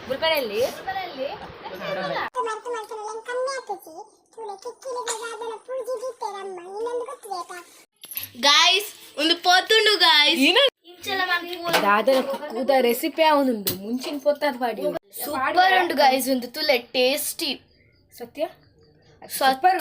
ಬುರ್ಕಡಲ್ಲಿ guys ಒಂದು ಪೊತ್ತುಂಡು guys ದಾದನ ಕುಕ್ಕುದ recipe ಅವನುಂಡು ಮುಂಚಿನ ಪೊತ್ತದ ಪಾಡಿ super ಉಂಟು ಗಾಯ್ಸ್ ಒಂದು ತುಲೆ ಟೇಸ್ಟಿ ಸತ್ಯ ಸತ್ಯ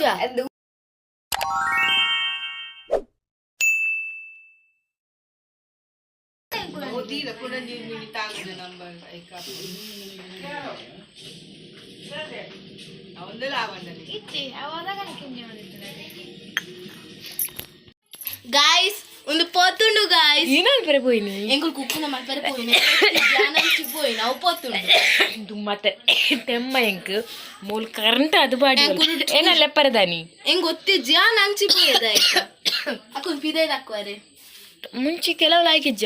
ಗಾಯ್ಸ್ ಒಂದು ಪೊತ್ತುಂಡು ಗಾಯ್ಸ್ ಏನಾಲ್ ಬರಬೋಯಿನಿ ಎಂಗುಲ್ ಕುಕ್ಕುನ ಮಲ್ಪರೆ ಪೋಯಿನಿ ಜಾನಂಚಿ ಪೋಯಿನಿ ಅವು ಪೊತ್ತುಂಡು ಮತ್ತೆ ತೆಮ್ಮ ಎಂಕ್ ಮೂಲ್ ಕರೆಂಟ್ ಅದು ಬಾಡಿ ಏನಲ್ಲ ಪರದಾನಿ ಎಂಗ್ ಗೊತ್ತಿ ಜಾನಂಚಿ ಪೋಯದ ಅಕುನ್ ಪಿದೆ ದಕ್ವರೆ ಮುಂಚೆ ಕೆಲವು ಲಾಯ್ಕಿಜ್ಜ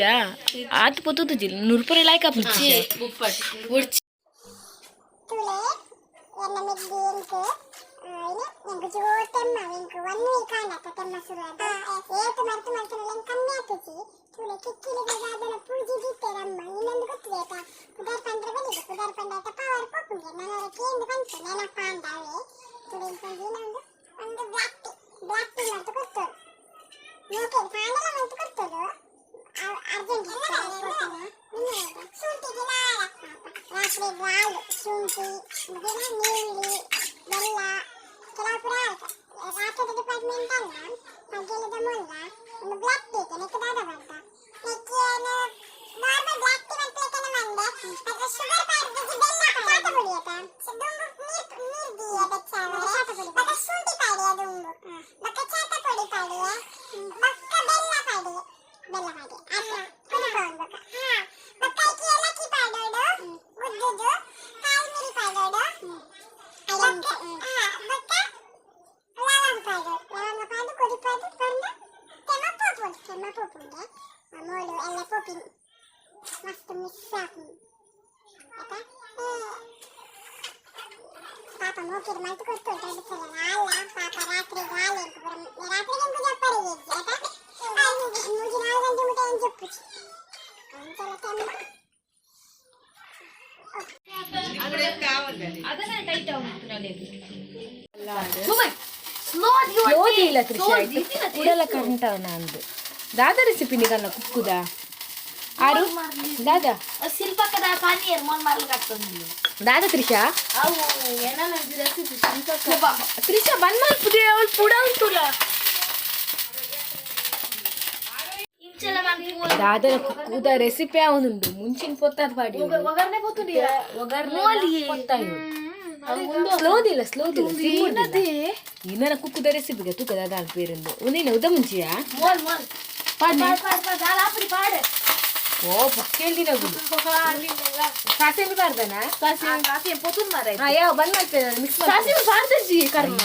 ಆತು ಪೊತ್ತುದು ಜಿಲ್ 100 ರೂಪಾಯಿ ಲಾಯ್ಕ ಪುಚ್ಚಿ ಉಪ್ಪಟ್ ಉರ್ಚಿ ತುಲೆ ಎನ್ನ ಮೆಗ್ಗಿ ಎಂಕ್ ಎಂಕ್ ಜೋಟೆಮ್ಮ ಎಂಕ್ ಒಂದು ಕಾಣತ ತೆಮ್ಮ ಸುರದ ಏತು ಮರ್ತು ಲೆಂಕ್ ಕಮ್ಮಿ ಆತುಚಿ ತುಲೆ ಕಿಕ್ಕಿಲಿ ಗಾದನ ಪೂಜಿ ದಿತ್ತೆರಮ್ಮ ಇನ್ನೊಂದು ಗೊತ್ತಿದೇತ ಪುದರ್ ಪಂಡ್ರೆ ಬಲಿಗೆ ಪುದರ್ ಪಂಡಾಟ ಪವರ್ ಪೋಪುಂಗೆ ನನಗೆ ಕೇಂದು ಬಂತು ನೆನಪ ಅಂದಾವೆ ತುಲೆ ಇಂಕೊಂದು ಒಂದು ಬ್ಲಾಕ್ ಟೀ ಮಾಡ್ತು ಕೊಟ್ಟರು ನೋಕೆ ಕಾಣಲ ಮಾಡ್ತು ಕೊಟ್ಟರು ಅರ್ಜೆಂಟ್ ಶುಂಠಿಗೆ ರಾತ್ರಿ ಹಾಲು ಶುಂಠಿ ನೀರುಳ್ಳಿ ಬೆಲ್ಲ ಕೆಲವು ಪುರ ರಾತ್ರಿ ಡಿಪಾರ್ಟ್ಮೆಂಟ್ ಅಲ್ಲ ಮಗ್ಗೆಲ್ಲದ ಮೊಲ್ಲ ಒಂದು ಬ್ಲಾಕ್ ಟೀ ನೆಕ್ಕದಾದ ಬಂತ ನೆಕ್ಕಿಯನ್ನು ನಾರ್ಮಲ್ ಬ್ಲಾಕ್ ಟೀ ಮಂತ್ಲೇಕನೆ ಮಂಡೆ ಅದ್ರ ಶುಗರ್ ಪಾಡ್ದಿಗೆ ಬೆಲ್ಲ ಪಾಡ ಪುಡಿಯತ ದುಂಬು ನೀರು ದಿಯ ಬೆಚ್ಚಾವರೆ ಬಕ ಶುಂಠಿ ಪಾಡಿಯ ದುಂಬು ಬಕ ಚಾತ ಪುಡಿ ಪಾಡಿಯ ಬಕ್ಕ ಬೆಲ್ಲ ಪಾಡಿಯ ಬೆಲ್ಲ ಪಾಡಿ ಅಲ್ಲ ಕುಡಿಕೊಂಡು ಬಕ ಬಕ ಐಕಿ ಏಲಕ್ಕಿ ಪಾಡೋಡು ಉದ್ದುದು ಕಾಲ್ಮಿರಿ ಪಾಡೋಡು ಬಕ ಲವಂಗ ಪಾಡು ಕುಡಿಪಾಡು ಕೊಂಡ ತೆಮ್ಮ ಪೋಪುಂಡೆ ಮೋಳು ಎಲ್ಲ ಪೋಪಿ ಮಸ್ತ್ ಮಿಕ್ಸ್ ಹಾಕು ಆಯ್ತಾ ಪಾಪ ಮೋಕಿರು ಮಲ್ತು ಕೊಟ್ಟು ಅಲ್ಲ ಪಾಪ ರಾತ್ರಿ ಹಾಲು ರಾತ್ರಿಗೆ ಜಪ್ಪರಿಗೆ ಆಯ್ತಾ ಮೂಜಿ 4 ಗಂಟೆ ಮುಟ ಏನು ಜಪ್ಪುಚಿ ಒಂದ್ಸಲ ತೆಮ್ಮ ಅದನ್ನ ಟೈಟ್ ಆಗುತ್ತಲ್ಲ ಕಂಟವನ ಅಂದು ದಾದಾ ರೆಸಿಪಿ ನಿಗಲ್ಲ ಕುಕ್ಕುದ ಆರು ದಾದಾ ಶಿಲ್ಪಕ್ಕದ ಪಾನೀಯರ್ ಮೋನ್ ಮಾಡ್ಲಿಕ್ಕೆ ದಾದಾ ತ್ರಿಷಾ ಅವು ಏನಲ್ಲ ರೆಸಿಪಿ ತ್ರಿಷಾ ಬಂದ್ ಮಾಡ್ಪುದೆ ಅವಳು ಪುಡ ಉಂಟುಲ್ಲ ದಾದನ ಕುಕ್ಕುದ ರೆಸಿಪಿ ಅವನುಂಡು ಮುಂಚಿನ ಪೊತ್ತದ ಪಾಡಿ ಒಗರ್ನೆ ಪೊತ್ತುಂಡಿಯ ಒಗರ್ನೆ ಪೊತ್ತಾಯು ಸ್ಲೋದಿಲ್ಲ ಇನ್ನನ ಕುಕ್ಕುದ ರೆಸಿಪಿಗೆ ತೂಕದ ದಾಲ್ ಪೇರಿಂದು ಒಂದೇನ ಉದ ಮುಂಚಿಯಾ ಓ ಪುಕ್ಕೇಳ್ದಿನ ಸಾಸಿವೆ ಪಾರ್ದನ ಯಾವ ಬಂದ್ ಮಾಡ್ತೇನೆ ಮಿಕ್ಸ್ ಸಾಸಿವೆ ಪಾರ್ದಜ್ಜಿ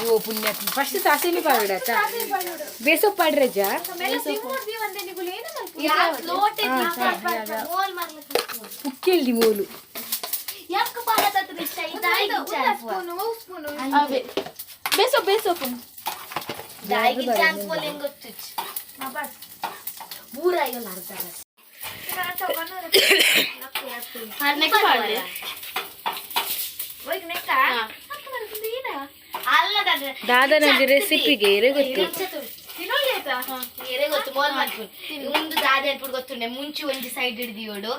ಓ ಪುಣ್ಯ ಫಸ್ಟ್ ಸಾಸಿವೆ ಪಾರ್ಡಾತ ಬೇಸೋ ಪಾಡ್ರಜ್ಜ ಪುಕ್ಕೇಳ್ದಿ ಮೂಲು ಬೇಸೋ ಬೇಸೋ ದಾದನ ರೆಸಿಪಿಗೆ ಗೊತ್ತು ಗೊತ್ತು ಒಂದು ದಾದ ಎಲ್ಪುಡು ಗೊತ್ತುಂಡೆ ಮುಂಚೆ ಒಂಜಿ ಸೈಡ್ ಹಿಡ್ದಿಯೋಡು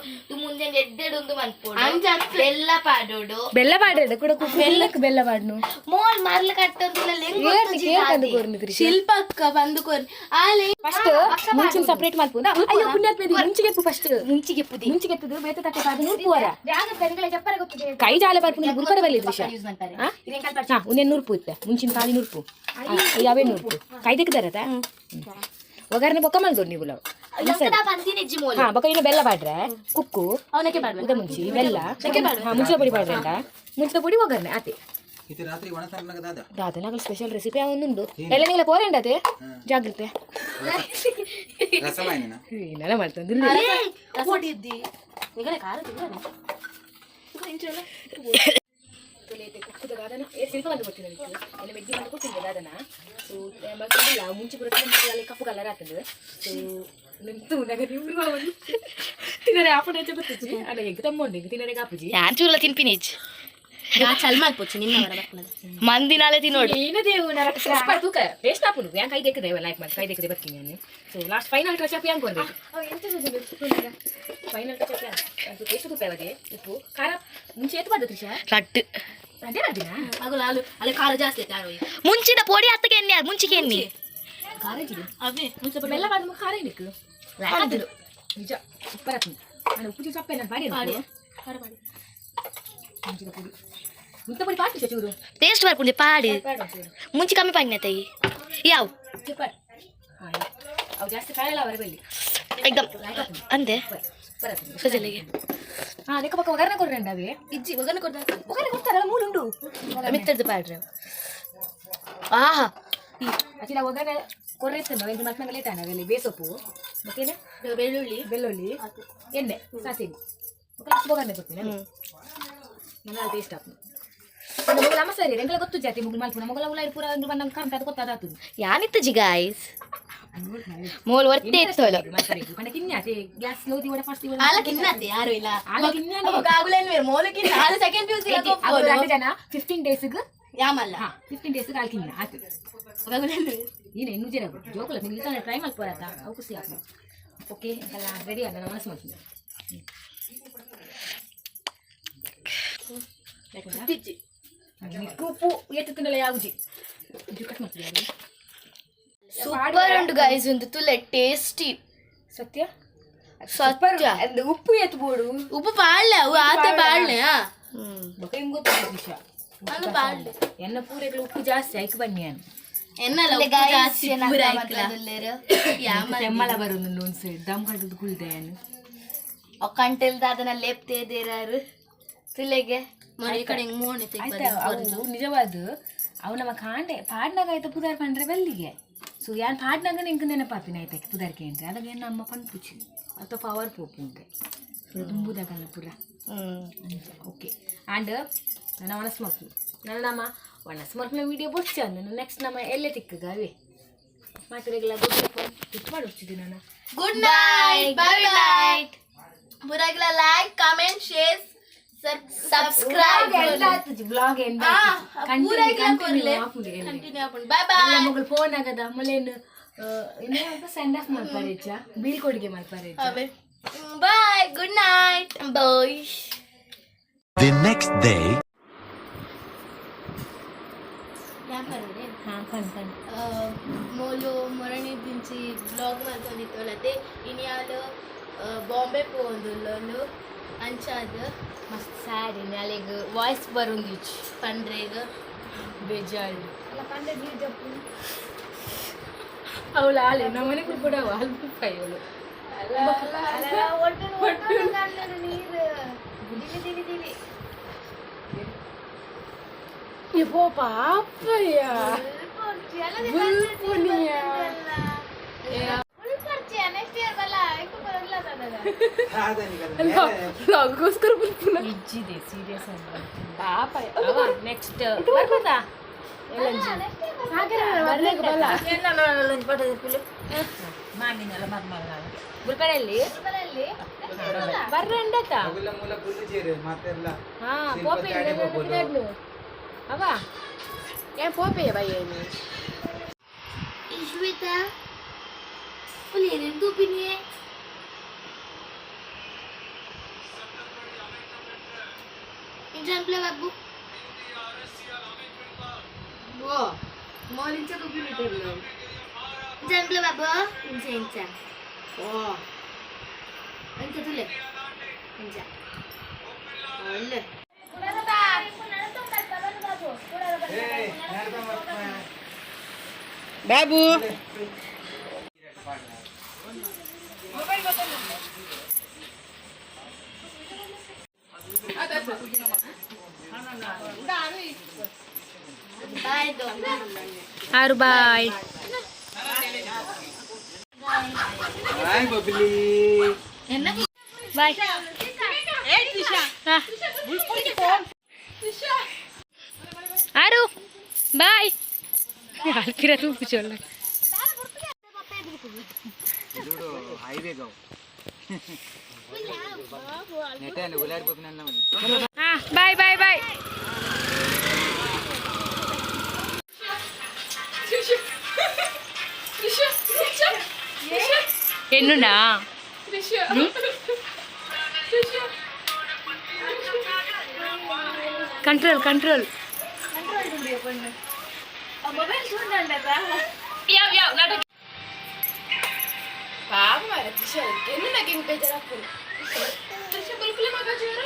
ಮುಂದೆ ಎದ್ದೆಡು ಒಂದು ಮನ್ಪೋಡು ಬೆಲ್ಲ ಪಾಡೋಡು ಕೂಡ ಬೆಲ್ಲಕ್ಕೆ ಬೆಲ್ಲ ಪಾಡ್ನು ಮೋಲ್ ಮರ್ಲ ಕಟ್ಟಂತ ಶಿಲ್ಪಕ್ಕ ಬಂದು ಕೊರ್ನಿ ಆಲೆ ಫಸ್ಟ್ ಮುಂಚಿನ ಸಪರೇಟ್ ಮಾಡ್ಪೋದ ಅಯ್ಯೋ ಪುಣ್ಯಾತ್ಮ ಮುಂಚಿಗೆ ಫಸ್ಟ್ ಮುಂಚಿಗೆ ಬೇತ ತಟ್ಟೆ ಪಾದ ನೂರ್ಪುವರ ಕೈ ಜಾಲೆ ಬರ್ಪುಂಡು ಗುರುಪರ ಬಲ್ಲಿ ದೃಶ್ಯ ಉನ್ನೆ ನೂರ್ಪು ಇತ್ತೆ ಮುಂಚಿನ ಕಾಲಿ ನೂರ್ಪು ಯಾವೇ ನೂರ್ಪು ಕೈ ತೆಗ್ದಾರತ ಒಗ್ಗರಣೆ ಬೊಕ್ಕ ಮಾಡ್ದೋಡು ನೀವು ಬೊಕ್ಕ ಇನ್ನು ಬೆಲ್ಲ ಪಾಡ್ರೆ ಕುಕ್ಕು ಉದ ಮುಂಚಿ ಬೆಲ್ಲ ಮುಂಚಿನ ಪುಡಿ ಪಾಡ್ರಂಡ ಮುಂಚಿನ ಪುಡಿ ಒಗ್ಗರಣೆ ಆತೆ ದಾದನಗಲ್ ಸ್ಪೆಷಲ್ ರೆಸಿಪಿ ಅವನುಂಡು ಎಲ್ಲ ನಿಂಗಲ ಪೋರೆಂಡತೆ ಜಾಗ್ರತೆ ಏನೆಲ್ಲ ಮಾಡ್ತಂದಿಲ್ಲ ಕುಕ್ಕುದ ದಾದನ ಶಿಲ್ಪ ಬಂದು ಕೊಟ್ಟಿನ ಎಲ್ಲ ಮೆಗ್ಗಿ ಮಾಡಿ ಕೊಟ್ಟಿದ್ದೆ ದಾದನ ಸೊ ಮುಂಚೆ ಬರುತ್ತೆ ಕಪ್ಪು ಕಲರ್ ಆಗ್ತದೆ ಸೊ తినరే ఆపడే చెబుతొచ్చి అలా ఎగ్గుతమ్మండి తినరే కాపుజీ యాన్ చూడల తినిపినిచ్ చల్మాల్పోచ్చు నిన్న మంది తినాలే తినోడు ಏನದೇವು ನರಕ ತೂಕ ಟೇಸ್ಟ್ ಆಪುನು ಯಾನ್ ಕೈ ದೇಕದೆ ಲೈಕ್ ಮಾಡಿ ಕೈ ದೇಕದೆ ಬರ್ತೀನಿ ನಾನು so last final touch up ಯಾನ್ ಕೊಡ್ಬೇಕು ಫೈನಲ್ ಟಚ್ ಅಪ್ ಯಾನ್ ಅದು ಎಷ್ಟು ತೂಕ ಅವಗೆ ಉಪ್ಪು ಖಾರ ಮುಂಚೆ ಎತ್ತು ಬರ್ತದೆ ತ್ರಿಷಾ ರಟ್ಟು ಅದೇ ಅದಿನ ಆಗಲ್ಲ ಅಲ್ಲಿ ಖಾರ ಜಾಸ್ತಿ ಐತೆ ಯಾರು ಮುಂಚಿನ ಪೊಡಿ ಹತ್ತಕ್ಕೆ ಎಣ್ಣೆ ಮುಂಚಿಗೆ ಎಣ್ಣೆ ಖಾರ ಇದೆ ಅವೇ ಮುಂಚೆ ಬೆಲ್ಲ ಬಾದ ಖಾರ ಏನಕ್ಕೆ ಅದು ನಿಜ ಸೂಪರ್ ಆತು ನಾನು ಉಪ್ಪು ಚಪ್ಪೆ ನಾನು ಬಾಡಿ ಖಾರ ಬಾಡಿ ಮುಂಚಿನ ಪುಡಿ ಮುದ್ದೆ ಪುಡಿ ಪಾಟಿ ಚೂರು ಟೇಸ್ಟ್ ಬರ್ಕೊಂಡೆ ಪಾಡಿ ಮುಂಚೆ ಕಮ್ಮಿ ಪಾಡಿನ ತಾಯಿ ಯಾವ ಸೂಪರ್ ಅವು ಜಾಸ್ತಿ ಕಾಯಲ್ಲ ಅವರ ಬಲ್ಲಿ एकदम ಅಂದೆ ಸಜಲೆಗೆ ಲೆಕ್ಕ ಪಕ್ಕ ಒಗ್ಗರಣೆ ಕೊಡ್ರಂಡ ಅವೇ ಇಜ್ಜಿ ಒಗ್ಗರಣೆ ಕೊಡ್ತಾರಲ್ಲ ಮೂರುಂಡು ಮಿತ್ತದ್ದು ಪಾಡ್ರೆ ಆಹಾ ಅಚಿಲ ಒಗ್ಗರಣೆ ಕೊರ್ರೆತ್ತಂಡ ಒಂದು ಮಟ್ಟ ಲೇಟ್ ಅವೆಲ್ಲ ಬೇಸೊಪ್ಪು ಮತ್ತೇನೆ ಬೆಳ್ಳುಳ್ಳಿ ಎಣ್ಣೆ ಸಾಸಿವೆ ಒಗ್ಗರಣೆ ಕೊಡ್ತೀನಿ ನನ್ನ ಟೇಸ್ಟ್ ಆಗ್ತದೆ ಮೊಗಲ ಮಸಾಲೆ ಎಂಗಲ ಗೊತ್ತು ಜಾತಿ ಮುಗ್ಲು ಮಲ್ಪುನ ಮೊಗಲ ಉಲಾಯಿ ಪೂರ ಒಂದು ಬಂದಂಗೆ ಕಾಂತ ಅದು ಗೊತ್ತಾದಾತು ಯಾನಿತ್ತು ಜಿ ಗಾಯ್ಸ್ ಮೋಲ್ ವರ್ತೆ ಇತ್ತೋಲ ಕಣ ಕಿನ್ಯಾತೆ ಗ್ಯಾಸ್ ಲೋದಿ ವಡ ಫಸ್ಟ್ ಇವಳ ಆಲ ಕಿನ್ನತ್ತೆ ಯಾರು ಇಲ್ಲ ಆಲ ಕಿನ್ಯಾನೆ ಕಾಗುಲೇನ್ ಬೇರೆ ಮೋಲ ಕಿನ್ನ ಆಲ ಸೆಕೆಂಡ್ ಪಿಯುಸಿ ಲ ಅವರು ಎರಡು ಜನ 15 ಡೇಸ್ ಗೆ ಯಾಮಲ್ಲ 15 ಡೇಸ್ ಗೆ ಆಲ ಕಿನ್ನ ಆತು ಕಾಗುಲೇನ್ ನೀನೆ ಇನ್ನೂ ಜನ ಜೋಕುಲ ನಿಮಗೆ ತಾನೆ ಟ್ರೈ ಮಾಡ್ಕೊಳತ ಅವಕಾಶ ಆತು ಓಕೆ ಎಲ್ಲ ರೆಡಿ ಆದ ನಾನು ಮನಸ್ಸು ಮಾಡ್ತೀನಿ ತಿಚ್ಚಿ ಉಪ್ಪು ಏತು ತಿನ್ನಲ್ಲ ಯಾವುಜಿ ಇದು ಕಟ್ ಮಾಡ್ತೀನಿ ಸೂಪರ್ ಉಂಟು ಗೈಸ್ ಒಂದು ತುಲೆ ಟೇಸ್ಟಿ ಸತ್ಯ ಸತ್ಯ ಉಪ್ಪು ಎತ್ತು ಬೋಡು ಉಪ್ಪು ಪಾಡ್ಲೆ ಅವು ಆತೆ ಪಾಡ್ಲೆ ಹೆಂಗ್ ಗೊತ್ತಾಗ ವಿಷಯ ಅದು ಪಾಡ್ಲೆ ಎನ್ನ ಪೂರೆಗಳು ಉಪ್ಪು ಜಾಸ್ತಿ ಆಯ್ಕೆ ಬನ್ನಿ ನಾನು ಎನ್ನಲ್ಲ ಉಪ್ಪು ಜಾಸ್ತಿ ಪೂರ ಆಯ್ಕಲ ತೆಮ್ಮಲ ಬರೋದು ಒಂದು ಸೈಡ್ ದಮ್ ಕಟ್ಟದು ಕುಳ್ದೆ ನಾನು ಕಂಟೆಲ್ದ ಅದನ್ನ ಲೇಪ್ತೇ ಇದೇರಾರು ತುಲೆಗೆ ಈ ಕಡೆ ಮೂಣೆ ಅವು ನಿಜವಾದ ಅವು ನಮ್ಮ ಕಾಂಡೆ ಪಾಡ್ನಾಗ ಆಯ್ತು ಪುದಾರ್ ಕಂಡ್ರೆ ಬಲ್ಲಿಗೆ ಸೊ ಯಾನ್ ಪಾಡ್ನಾಗ ನಿಂಗೆ ನೆನಪಾಪಿನ ಆಯ್ತು ಪುದಾರ್ಕೆ ಅಂದ್ರೆ ಅದಾಗ ಏನು ನಮ್ಮ ಪಂಪುಚಿ ಅಥವಾ ಪವರ್ ಪೋಪು ಅಂದ್ರೆ ತುಂಬುದಾಗಲ್ಲ ಪುರ ಓಕೆ ಆ್ಯಂಡ್ ನನ್ನ ಒಣಸ್ಮರ್ಪು ನನ್ನ ನಮ್ಮ ಒಣಸ್ಮರ್ಪಿನ ವೀಡಿಯೋ ಬೊಚ್ಚ ನಾನು ನೆಕ್ಸ್ಟ್ ನಮ್ಮ ಎಲ್ಲೇ ತಿಕ್ಕಗ ಅವೇ ಮಾತ್ರೆಗಳ ಟಿಪ್ ಮಾಡಿ ಹೋಗ್ತಿದ್ದೆ ನಾನು ಗುಡ್ ನೈಟ್ ಬೈ ಬೈ ಪೂರಾಗಿಲ್ಲ like comment share subscribe blog ಮಗಳು ಫೋನ್ ಆಗದ ಮಲೇನು ಸೆಂಡ್ ಆಫ್ ಮಾಡ್ಪಾರೇಚ ಬೀಳ್ಕೊಡುಗೆ ಮಾಡ್ಪಾರೇಚ bye good night bye The next day. ಮೋಲು ಮೊರಣಿ ದಿಂಚಿ ಬ್ಲಾಗ್ ಮಾಡ್ಕೊಂಡಿತ್ತೊಳತೆ ಇನ್ಯಾಲು ಬಾಂಬೆ ಪೋಂದುಲ್ಲೊಂದು ಅಂಚಾದ ಮಸ್ತ್ ಸ್ಯಾಡ್ ನಾಳೆಗೆ ವಾಯ್ಸ್ ಬರೋಂದಿಚ್ ಪಂಡ್ರೆಗ ಬೇಜಾರು ಅಲ್ಲ ಪಂಡ್ರೆ ನೀರು ಜಪ್ಪು ಅವಳು ಆಲೆ ನಮ್ಮ ಮನೆಗೆ ಕೂಡ ಅಲ್ಪ ಕೈ ಅವಳು இப்போ பாப்பையா ಬ್ಲಾಗ್ಗೋಸ್ಕರ ಬುಲ್ಪುನ ಇಜ್ಜಿದೆ ಸೀರಿಯಸ್ ಅಂತ ಪಾಪಯ್ಯ ಅವ ನೆಕ್ಸ್ಟ್ ಬರ್ಬೋದಾ ಎಲ್ಲಂಜಿ ಬರ್ಲೇಗ ಬಲ್ಲ ಎಲ್ಲ ನಾನು ಪಟ್ಟದ ಪುಲು ಮಾಗಿನಲ್ಲ ಮರ್ಮಲ್ಲ ಬುಲ್ಪರಲ್ಲಿ ಬರ್ರೆ ಅಂಡತ ಹಾ ಪೋಪೆ ಇಡನು ಅವ ಏ ಪೋಪೆಯ ಬಯ್ಯನಿ ಇಶ್ವಿತಾ ಪುಲಿ ಎಂದು ಪಿನಿಯೇ Example babu. Wo, mau lincah kopi liter lo. Example babu, lincah. Oh, lincah tu le, lincah. Oh le. babu. Bye dong. Haru bye. Bye, Babli. Bye. Hey Trisha. Haru bye. Alpira tu kuchol. చూడు highway గావు నెట్ అండి ఉలాడిపోతున్నా bye bye bye ఎన్నుండా control control mobile చూడండి పాపం మరి త్రిష ఎన్ని నాకు ఇంకా జరగకూడదు త్రిష బల్బులే మాకు చూడరా